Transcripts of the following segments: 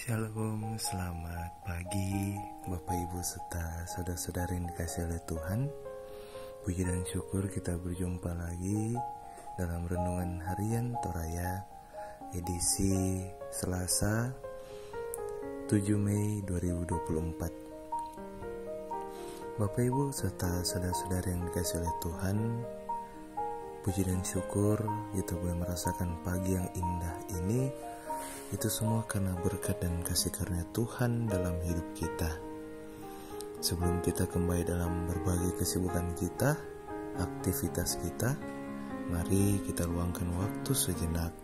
Shalom, selamat pagi Bapak Ibu serta saudara-saudara yang dikasihi oleh Tuhan. Puji dan syukur kita berjumpa lagi dalam Renungan Harian Toraya edisi Selasa 7 Mei 2024. Bapak Ibu serta saudara-saudara yang dikasihi oleh Tuhan, puji dan syukur kita boleh merasakan pagi yang indah ini. Itu semua karena berkat dan kasih karunia Tuhan dalam hidup kita. Sebelum kita kembali dalam berbagai kesibukan kita, aktivitas kita, mari kita luangkan waktu sejenak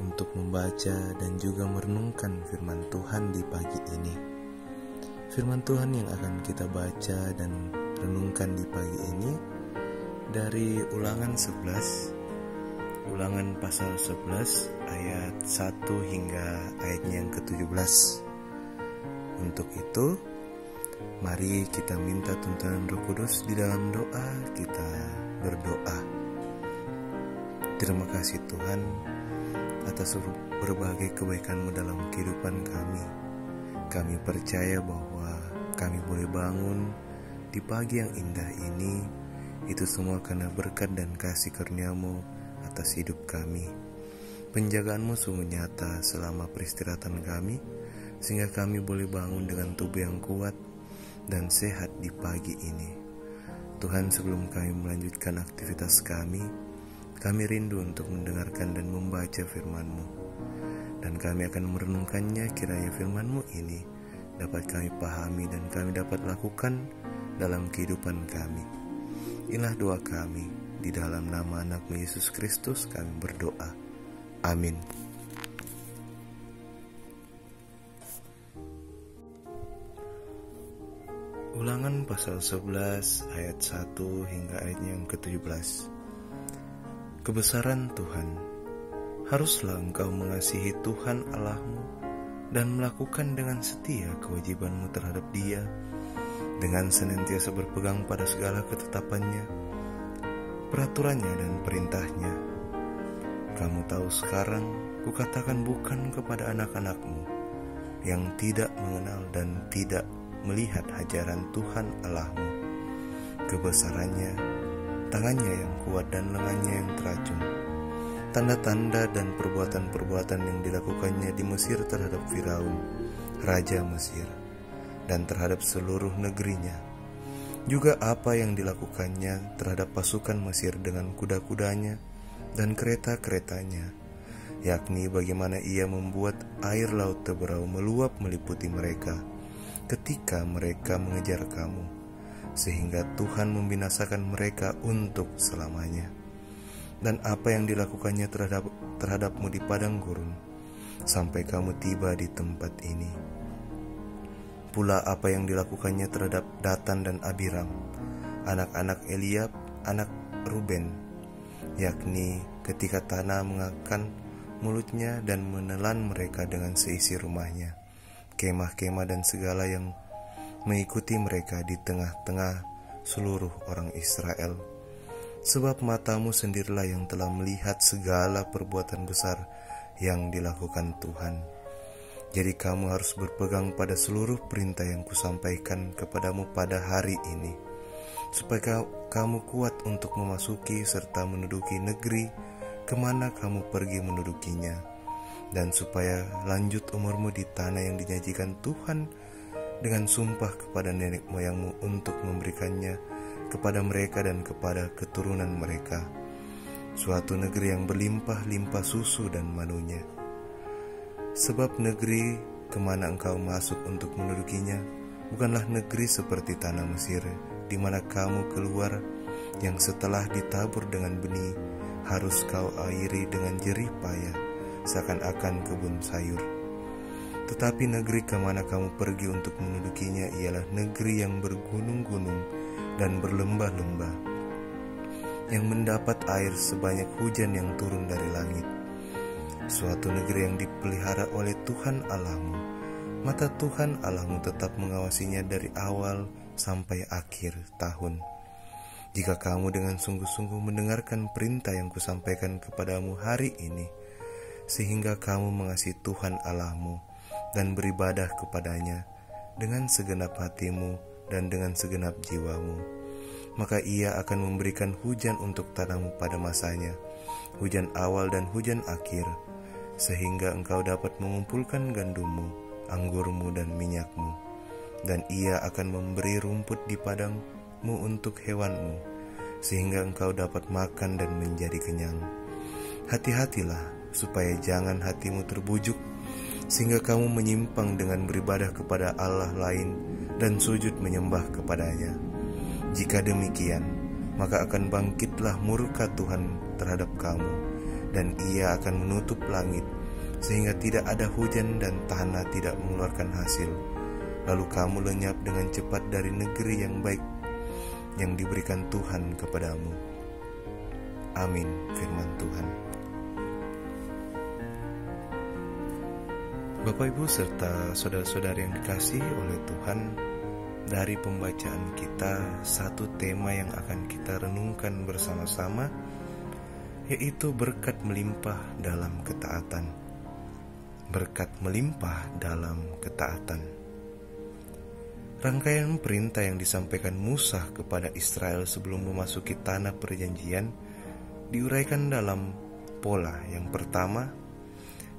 untuk membaca dan juga merenungkan firman Tuhan di pagi ini. Firman Tuhan yang akan kita baca dan renungkan di pagi ini dari Ulangan 11, Ulangan pasal 11 ayat 1 hingga ayatnya yang ke-17. Untuk itu, mari kita minta tuntunan Roh Kudus di dalam doa. Kita berdoa. Terima kasih Tuhan atas berbagai kebaikan-Mu dalam kehidupan kami. Kami percaya bahwa kami boleh bangun di pagi yang indah ini. Itu semua karena berkat dan kasih karunia-Mu atas hidup kami. Penjagaan-Mu sungguh nyata selama peristirahatan kami, sehingga kami boleh bangun dengan tubuh yang kuat dan sehat di pagi ini. Tuhan, sebelum kami melanjutkan aktivitas kami rindu untuk mendengarkan dan membaca firman-Mu. Dan kami akan merenungkannya, kiranya firman-Mu ini dapat kami pahami dan kami dapat lakukan dalam kehidupan kami. Inilah doa kami. Di dalam nama anak-Mu Yesus Kristus kami berdoa. Amin. Ulangan pasal 11 ayat 1 hingga ayatnya yang ke-17. Kebesaran Tuhan. Haruslah engkau mengasihi Tuhan Allah-Mu dan melakukan dengan setia kewajiban-Mu terhadap Dia, dengan senantiasa berpegang pada segala ketetapan-Nya, peraturannya dan perintahnya. Kamu tahu sekarang, kukatakan bukan kepada anak-anak-Mu yang tidak mengenal dan tidak melihat ajaran Tuhan Allah-Mu, kebesarannya, tangannya yang kuat dan lengannya yang teracung, tanda-tanda dan perbuatan-perbuatan yang dilakukannya di Mesir terhadap Firaun, Raja Mesir, dan terhadap seluruh negerinya. Juga apa yang dilakukannya terhadap pasukan Mesir dengan kuda-kudanya dan kereta-keretanya, yakni bagaimana ia membuat air laut Teberau meluap meliputi mereka ketika mereka mengejar kamu, sehingga Tuhan membinasakan mereka untuk selamanya. Dan apa yang dilakukannya terhadapmu di padang gurun, sampai kamu tiba di tempat ini. Pula apa yang dilakukannya terhadap Datan dan Abiram, anak-anak Eliab, anak Ruben, yakni ketika tanah mengakan mulutnya dan menelan mereka dengan seisi rumahnya, kemah-kemah dan segala yang mengikuti mereka di tengah-tengah seluruh orang Israel. Sebab matamu sendirilah yang telah melihat segala perbuatan besar yang dilakukan Tuhan. Jadi kamu harus berpegang pada seluruh perintah yang kusampaikan kepadamu pada hari ini, supaya kamu kuat untuk memasuki serta menduduki negeri kemana kamu pergi mendudukinya, dan supaya lanjut umurmu di tanah yang dijanjikan Tuhan dengan sumpah kepada nenek moyangmu untuk memberikannya kepada mereka dan kepada keturunan mereka, suatu negeri yang berlimpah-limpah susu dan manunya. Sebab negeri kemana engkau masuk untuk mendudukinya bukanlah negeri seperti tanah Mesir, di mana kamu keluar, yang setelah ditabur dengan benih harus kau airi dengan jerih payah, seakan-akan kebun sayur. Tetapi negeri kemana kamu pergi untuk mendudukinya ialah negeri yang bergunung-gunung dan berlembah-lembah, yang mendapat air sebanyak hujan yang turun dari langit. Suatu negeri yang dipelihara oleh Tuhan Allah-Mu. Mata Tuhan Allah-Mu tetap mengawasinya dari awal sampai akhir tahun. Jika kamu dengan sungguh-sungguh mendengarkan perintah yang kusampaikan kepadamu hari ini, sehingga kamu mengasihi Tuhan Allah-Mu dan beribadah kepadanya dengan segenap hatimu dan dengan segenap jiwamu. Maka Ia akan memberikan hujan untuk tanahmu pada masanya, hujan awal dan hujan akhir, sehingga engkau dapat mengumpulkan gandummu, anggurmu dan minyakmu. Dan Ia akan memberi rumput di padangmu untuk hewanmu, sehingga engkau dapat makan dan menjadi kenyang. Hati-hatilah supaya jangan hatimu terbujuk, sehingga kamu menyimpang dengan beribadah kepada Allah lain dan sujud menyembah kepadanya. Jika demikian, maka akan bangkitlah murka Tuhan terhadap kamu, dan Ia akan menutup langit, sehingga tidak ada hujan dan tanah tidak mengeluarkan hasil. Lalu kamu lenyap dengan cepat dari negeri yang baik yang diberikan Tuhan kepadamu. Amin, firman Tuhan. Bapak, Ibu, serta saudara-saudari yang dikasihi oleh Tuhan, dari pembacaan kita, satu tema yang akan kita renungkan bersama-sama, yaitu berkat melimpah dalam ketaatan. Berkat melimpah dalam ketaatan. Rangkaian perintah yang disampaikan Musa kepada Israel sebelum memasuki tanah perjanjian diuraikan dalam pola yang pertama,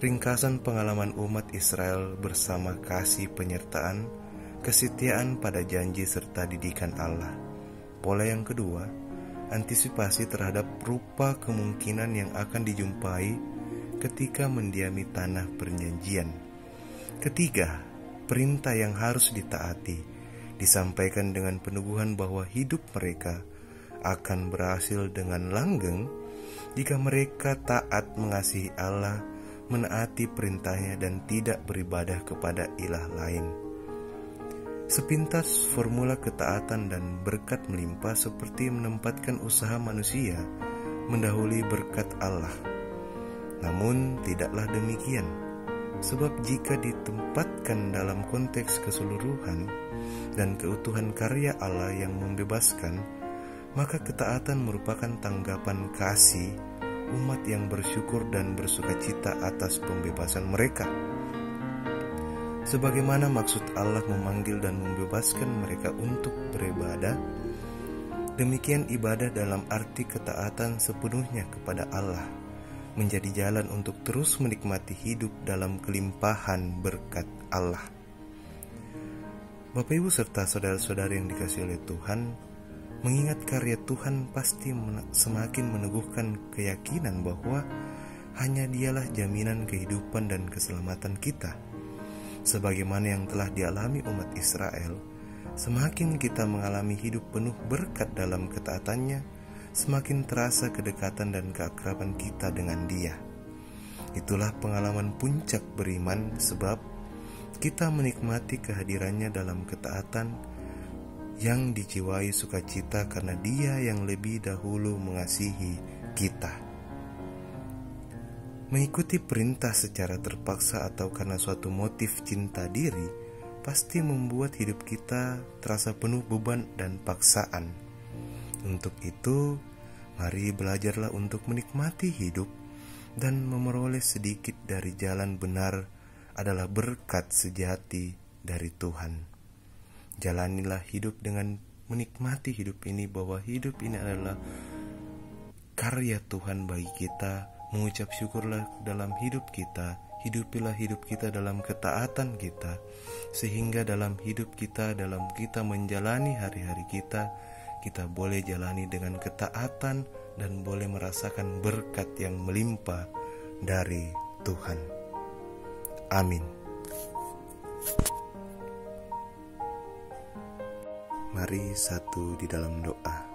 ringkasan pengalaman umat Israel bersama kasih penyertaan, kesetiaan pada janji serta didikan Allah. Pola yang kedua, antisipasi terhadap rupa kemungkinan yang akan dijumpai ketika mendiami tanah perjanjian. Ketiga, perintah yang harus ditaati, disampaikan dengan peneguhan bahwa hidup mereka akan berhasil dengan langgeng jika mereka taat mengasihi Allah, menaati perintahnya dan tidak beribadah kepada ilah lain. Sepintas formula ketaatan dan berkat melimpah seperti menempatkan usaha manusia mendahului berkat Allah. Namun tidaklah demikian, sebab jika ditempatkan dalam konteks keseluruhan dan keutuhan karya Allah yang membebaskan, maka ketaatan merupakan tanggapan kasih umat yang bersyukur dan bersukacita atas pembebasan mereka. Sebagaimana maksud Allah memanggil dan membebaskan mereka untuk beribadah, demikian ibadah dalam arti ketaatan sepenuhnya kepada Allah menjadi jalan untuk terus menikmati hidup dalam kelimpahan berkat Allah. Bapak, Ibu, serta saudara-saudari yang dikasihi oleh Tuhan, mengingat karya Tuhan pasti semakin meneguhkan keyakinan bahwa hanya Dialah jaminan kehidupan dan keselamatan kita. Sebagaimana yang telah dialami umat Israel, semakin kita mengalami hidup penuh berkat dalam ketaatannya, semakin terasa kedekatan dan keakraban kita dengan Dia. Itulah pengalaman puncak beriman, sebab kita menikmati kehadirannya dalam ketaatan yang dijiwai sukacita karena Dia yang lebih dahulu mengasihi kita. Mengikuti perintah secara terpaksa atau karena suatu motif cinta diri pasti membuat hidup kita terasa penuh beban dan paksaan. Untuk itu, mari belajarlah untuk menikmati hidup dan memperoleh sedikit dari jalan benar adalah berkat sejati dari Tuhan. Jalanilah hidup dengan menikmati hidup ini, bahwa hidup ini adalah karya Tuhan bagi kita. Mengucap syukurlah dalam hidup kita, hidupilah hidup kita dalam ketaatan kita, sehingga dalam hidup kita, dalam kita menjalani hari-hari kita, kita boleh jalani dengan ketaatan dan boleh merasakan berkat yang melimpah dari Tuhan. Amin. Mari satu di dalam doa.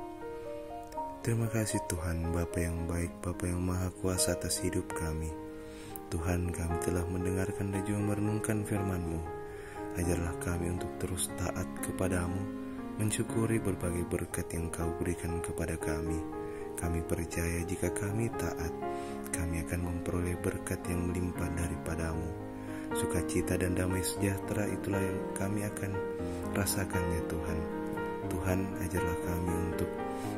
Terima kasih Tuhan, Bapa yang baik, Bapa yang maha kuasa atas hidup kami. Tuhan, kami telah mendengarkan dan juga merenungkan firman-Mu. Ajarlah kami untuk terus taat kepadamu, mensyukuri berbagai berkat yang Kau berikan kepada kami. Kami percaya jika kami taat, kami akan memperoleh berkat yang melimpah daripada-Mu. Sukacita dan damai sejahtera itulah yang kami akan rasakannya Tuhan. Tuhan, ajarlah kami untuk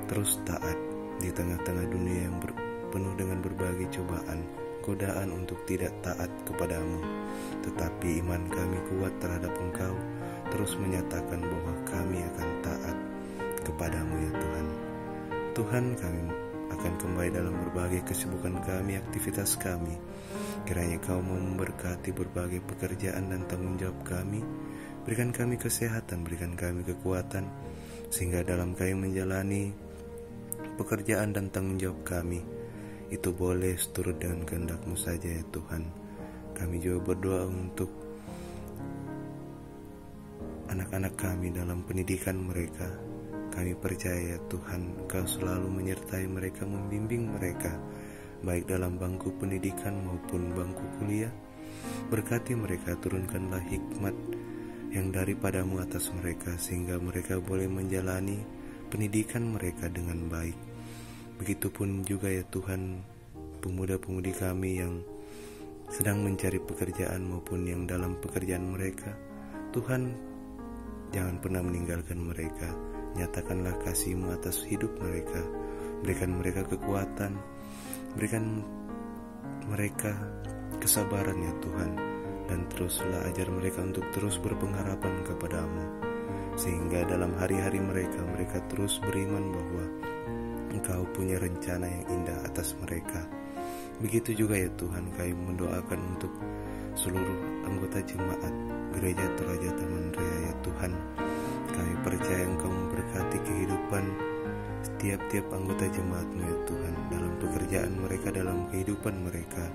terus taat di tengah-tengah dunia yang penuh dengan berbagai cobaan godaan untuk tidak taat kepadamu, tetapi iman kami kuat terhadap Engkau, terus menyatakan bahwa kami akan taat kepadamu ya Tuhan. Tuhan, kami akan kembali dalam berbagai kesibukan kami, aktivitas kami. Kiranya Kau mau memberkati berbagai pekerjaan dan tanggung jawab kami. Berikan kami kesehatan, berikan kami kekuatan, sehingga dalam kami menjalani pekerjaan dan tanggung jawab kami, itu boleh seturut dengan kehendak-Mu saja ya Tuhan. Kami juga berdoa untuk anak-anak kami dalam pendidikan mereka. Kami percaya Tuhan, Kau selalu menyertai mereka, membimbing mereka, baik dalam bangku pendidikan maupun bangku kuliah. Berkati mereka, turunkanlah hikmat yang daripada-Mu atas mereka, sehingga mereka boleh menjalani pendidikan mereka dengan baik. Begitupun juga ya Tuhan, pemuda-pemudi kami yang sedang mencari pekerjaan maupun yang dalam pekerjaan mereka. Tuhan, jangan pernah meninggalkan mereka. Nyatakanlah kasih-Mu atas hidup mereka. Berikan mereka kekuatan, berikan mereka kesabaran ya Tuhan, dan teruslah ajar mereka untuk terus berpengharapan kepada-Mu, sehingga dalam hari-hari mereka terus beriman bahwa Engkau punya rencana yang indah atas mereka. Begitu juga ya Tuhan, kami mendoakan untuk seluruh anggota jemaat Gereja Toraja Taman Raya ya Tuhan. Kami percaya Engkau memberkati kehidupan setiap anggota jemaat-Mu ya Tuhan, dalam pekerjaan mereka, dalam kehidupan mereka.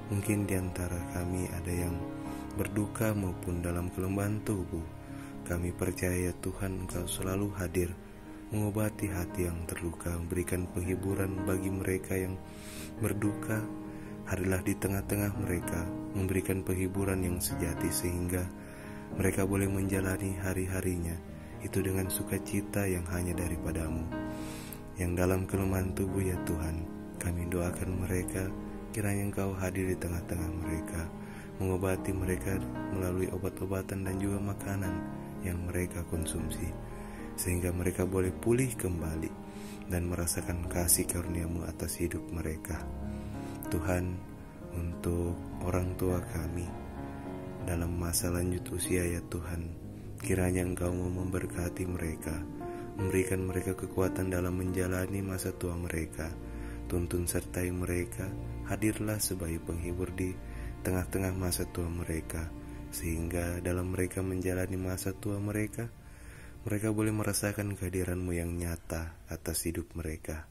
Mungkin di antara kami ada yang berduka maupun dalam kelemahan tubuh. Kami percaya ya Tuhan, Engkau selalu hadir, mengobati hati yang terluka, memberikan penghiburan bagi mereka yang berduka. Hadirlah di tengah-tengah mereka, memberikan penghiburan yang sejati, sehingga mereka boleh menjalani hari-harinya itu dengan sukacita yang hanya daripada-Mu. Yang dalam kelemahan tubuh ya Tuhan, kami doakan mereka, kiranya Engkau hadir di tengah-tengah mereka, mengobati mereka melalui obat-obatan dan juga makanan yang mereka konsumsi, sehingga mereka boleh pulih kembali dan merasakan kasih karunia-Mu atas hidup mereka. Tuhan, untuk orang tua kami dalam masa lanjut usia ya Tuhan, kiranya Engkau mau memberkati mereka, memberikan mereka kekuatan dalam menjalani masa tua mereka. Tuntun sertai mereka, hadirlah sebagai penghibur di tengah-tengah masa tua mereka, sehingga dalam mereka menjalani masa tua mereka boleh merasakan kehadiran-Mu yang nyata atas hidup mereka.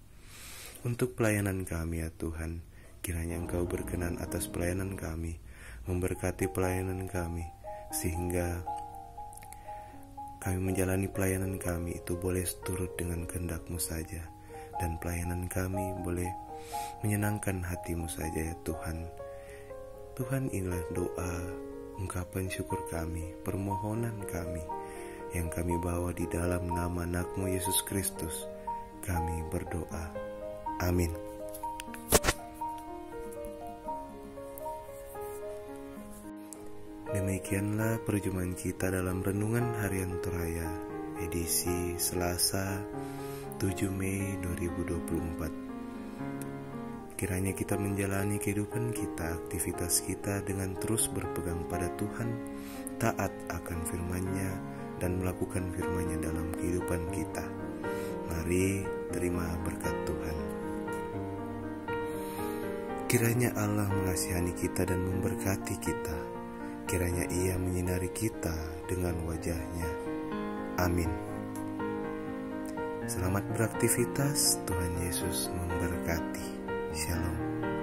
Untuk pelayanan kami ya Tuhan, kiranya Engkau berkenan atas pelayanan kami, memberkati pelayanan kami, sehingga kami menjalani pelayanan kami itu boleh seturut dengan kehendak-Mu saja, dan pelayanan kami boleh menyenangkan hati-Mu saja ya Tuhan. Tuhan, inilah doa, ungkapan syukur kami, permohonan kami yang kami bawa di dalam nama anak-Mu Yesus Kristus. Kami berdoa. Amin. Demikianlah perjumpaan kita dalam Renungan Harian Toraya, edisi Selasa 7 Mei 2024. Kiranya kita menjalani kehidupan kita, aktivitas kita dengan terus berpegang pada Tuhan, taat akan firman-Nya, dan melakukan firman-Nya dalam kehidupan kita. Mari terima berkat Tuhan. Kiranya Allah mengasihani kita dan memberkati kita. Kiranya Ia menyinari kita dengan wajah-Nya. Amin. Selamat beraktivitas, Tuhan Yesus memberkati. Shalom.